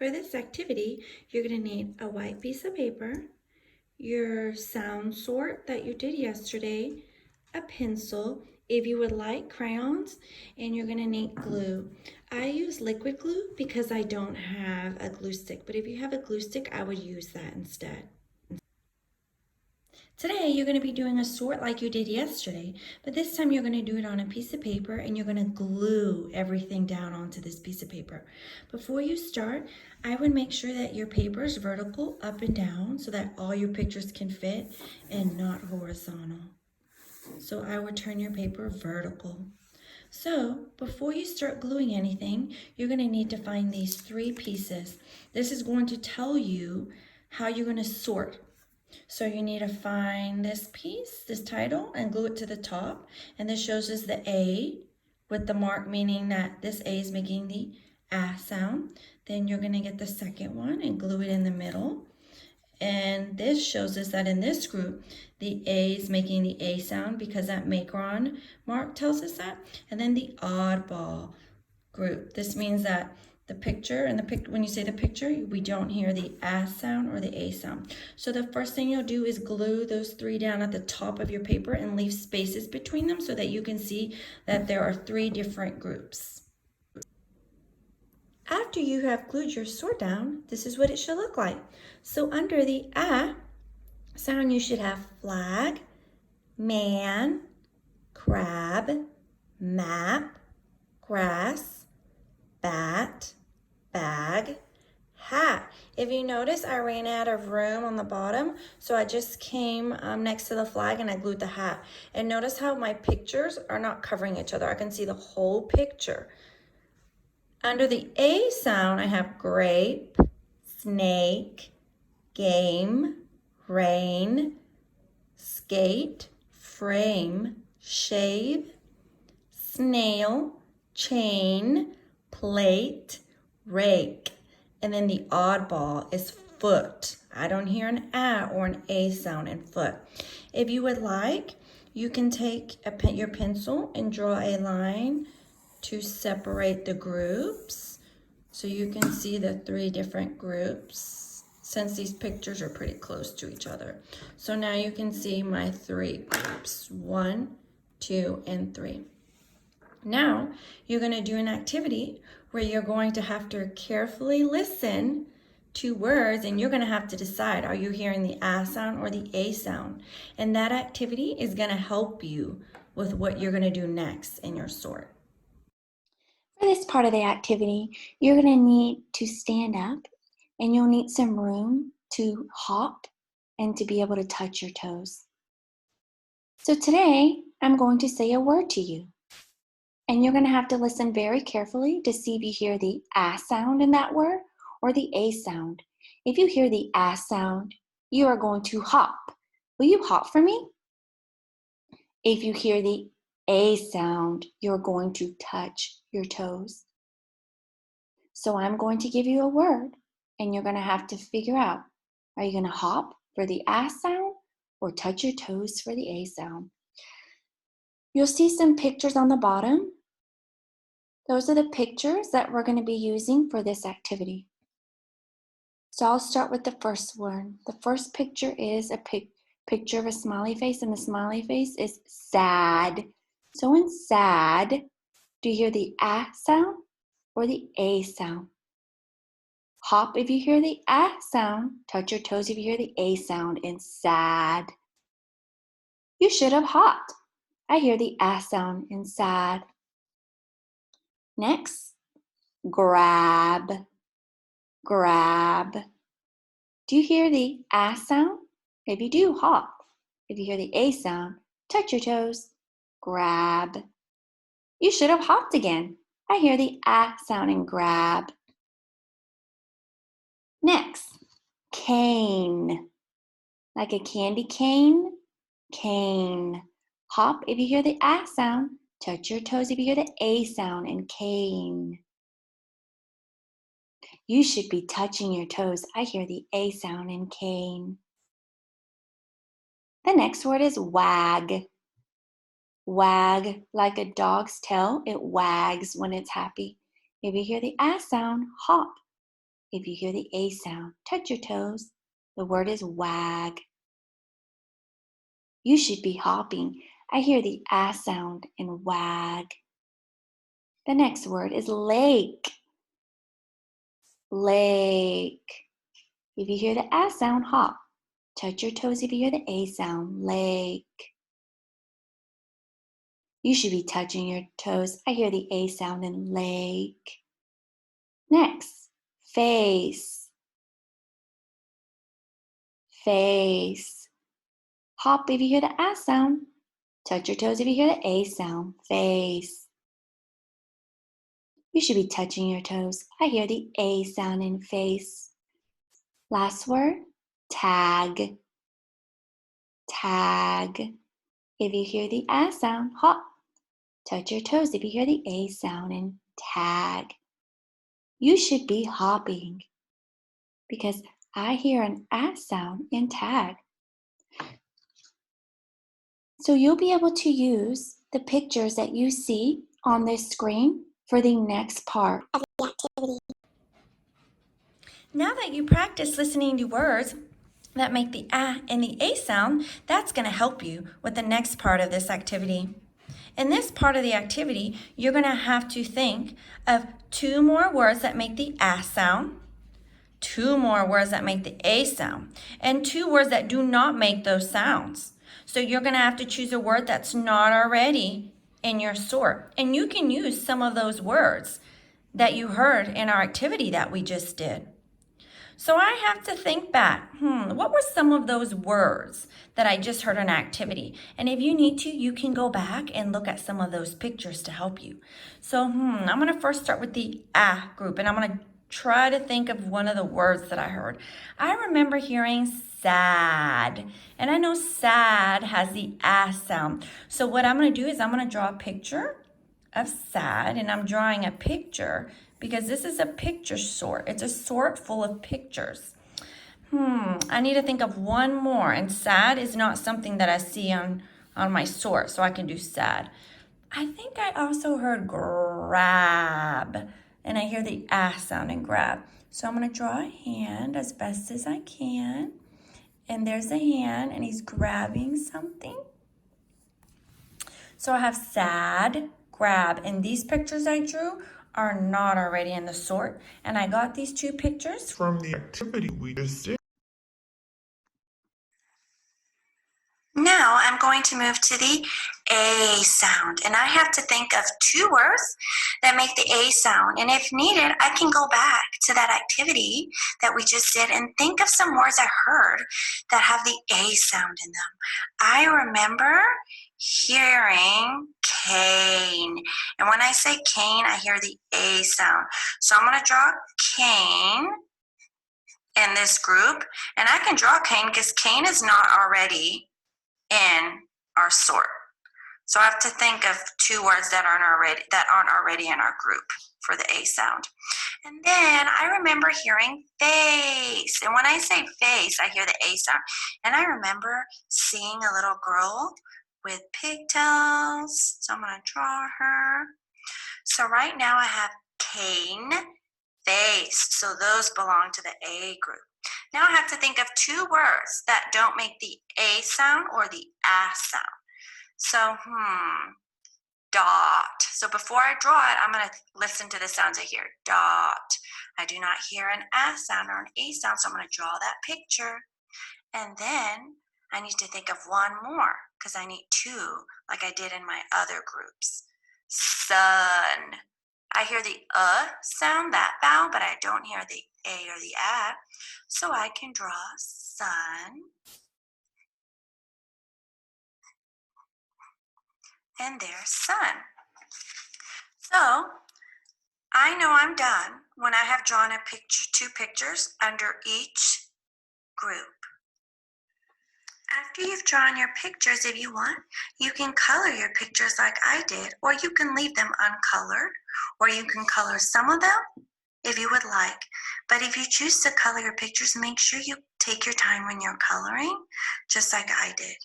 For this activity, you're going to need a white piece of paper, your sound sort that you did yesterday, a pencil, if you would like crayons, and you're going to need glue. I use liquid glue because I don't have a glue stick, but if you have a glue stick, I would use that instead. Today, you're going to be doing a sort like you did yesterday, but this time you're going to do it on a piece of paper and you're going to glue everything down onto this piece of paper. Before you start, I would make sure that your paper is vertical up and down so that all your pictures can fit and not horizontal. So I would turn your paper vertical. So before you start gluing anything, you're going to need to find these 3 pieces. This is going to tell you how you're going to sort. So you need to find this piece, this title, and glue it to the top. And this shows us the A with the mark, meaning that this A is making the A sound. Then you're going to get the second one and glue it in the middle. And this shows us that in this group, the A is making the A sound because that macron mark tells us that. And then the oddball group. This means that the picture and when you say the picture, we don't hear the A sound or the A sound. So the first thing you'll do is glue those 3 down at the top of your paper and leave spaces between them so that you can see that there are 3 different groups. After you have glued your sort down, this is what it should look like. So under the A sound, you should have flag, man, crab, map, grass, bat, bag, hat. If you notice, I ran out of room on the bottom, so I just came next to the flag and I glued the hat. And notice how my pictures are not covering each other. I can see the whole picture. Under the A sound, I have grape, snake, game, rain, skate, frame, shave, snail, chain, plate, rake. And then the oddball is foot. I don't hear an A or an A sound in foot. If you would like, you can take your pencil and draw a line to separate the groups. So you can see the 3 different groups since these pictures are pretty close to each other. So now you can see my 3 groups, 1, 2, and 3. Now, you're going to do an activity where you're going to have to carefully listen to words and you're going to have to decide, are you hearing the A sound or the A sound? And that activity is going to help you with what you're going to do next in your sort. For this part of the activity, you're going to need to stand up and you'll need some room to hop and to be able to touch your toes. So today, I'm going to say a word to you. And you're going to have to listen very carefully to see if you hear the A sound in that word or the A sound. If you hear the A sound, you are going to hop. Will you hop for me? If you hear the A sound, you're going to touch your toes. So I'm going to give you a word and you're going to have to figure out, are you going to hop for the A sound or touch your toes for the A sound? You'll see some pictures on the bottom. Those are the pictures that we're going to be using for this activity. So I'll start with the first one. The first picture is a picture of a smiley face, and the smiley face is sad. So in sad, do you hear the A sound or the A sound? Hop if you hear the A sound. Touch your toes if you hear the A sound in sad. You should have hopped. I hear the A sound in sad. Next, grab, grab. Do you hear the A sound? If you do, hop. If you hear the A sound, touch your toes, grab. You should have hopped again. I hear the A sound in grab. Next, cane. Like a candy cane, cane. Hop if you hear the A sound. Touch your toes if you hear the A sound in cane. You should be touching your toes. I hear the A sound in cane. The next word is wag. Wag, like a dog's tail, it wags when it's happy. If you hear the A sound, hop. if you hear the A sound, touch your toes. The word is wag. You should be hopping. I hear the A sound in wag. The next word is lake. Lake. If you hear the A sound, hop. Touch your toes if you hear the A sound, lake. You should be touching your toes. I hear the A sound in lake. Next, face. Face. Hop if you hear the A sound. Touch your toes if you hear the A sound, face. You should be touching your toes. I hear the A sound in face. Last word, tag. Tag. If you hear the A sound, hop. Touch your toes if you hear the A sound in tag. You should be hopping because I hear an A sound in tag. So you'll be able to use the pictures that you see on this screen for the next part of the activity. Now that you practice listening to words that make the A and the A sound, that's going to help you with the next part of this activity. In this part of the activity, you're going to have to think of 2 more words that make the A sound, 2 more words that make the A sound, and 2 words that do not make those sounds. So you're going to have to choose a word that's not already in your sort. And you can use some of those words that you heard in our activity that we just did. So I have to think back, what were some of those words that I just heard in activity? And if you need to, you can go back and look at some of those pictures to help you. So I'm going to first start with the A group, and I'm going to try to think of one of the words that I heard. I remember hearing sad, and I know sad has the A sound. So what I'm going to do is I'm going to draw a picture of sad, and I'm drawing a picture because this is a picture sort. It's a sort full of pictures. I need to think of one more, and sad is not something that I see on my sort, so I can do sad. I think I also heard grab, and I hear the A sound in grab. So I'm going to draw a hand as best as I can, and there's a hand, and he's grabbing something. So I have sad, grab, and these pictures I drew are not already in the sort, and I got these 2 pictures from the activity we just did. Now I'm going to move to the A sound, and I have to think of 2 words that make the A sound. And if needed, I can go back to that activity that we just did and think of some words I heard that have the A sound in them. I remember hearing cane, and when I say cane, I hear the A sound. So I'm going to draw cane in this group, and I can draw cane because cane is not already in our sort. So I have to think of 2 words that aren't already in our group for the A sound. And then I remember hearing face. And when I say face, I hear the A sound. And I remember seeing a little girl with pigtails. So I'm going to draw her. So right now I have cane, face. So those belong to the A group. Now I have to think of 2 words that don't make the A sound or the A sound. So, dot. So before I draw it, I'm going to listen to the sounds I hear. Dot. I do not hear an A sound or an A sound, so I'm going to draw that picture. And then I need to think of 1 more because I need 2 like I did in my other groups. Sun. I hear the sound, that vowel, but I don't hear the A or the A. So I can draw sun. And there's sun. So I know I'm done when I have drawn a picture, 2 pictures under each group. After you've drawn your pictures, if you want, you can color your pictures like I did, or you can leave them uncolored, or you can color some of them if you would like. But if you choose to color your pictures, make sure you take your time when you're coloring, just like I did.